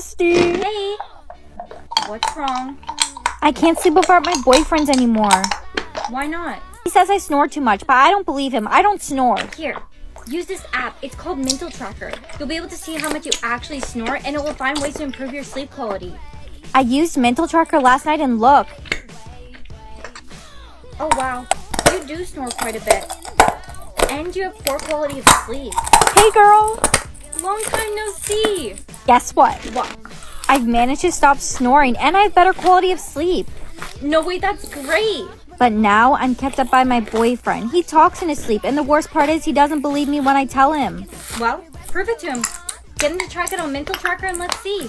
bestie. Hey. What's wrong? I can't sleep without my boyfriends anymore. Why not? He says I snore too much, but I don't believe him. I don't snore. Here, use this app. It's called Mental Tracker. You'll be able to see how much you actually snore, and it will find ways to improve your sleep quality. I used Mental Tracker last night and look. Oh wow, you do snore quite a bit. And you have poor quality of sleep. Hey girl! Long time no see. Guess what? What? I've managed to stop snoring and I have better quality of sleep. No way, that's great. But now I'm kept up by my boyfriend. He talks in his sleep, and the worst part is he doesn't believe me when I tell him. Well, prove it to him. Get him to track it on Mental Tracker and let's see.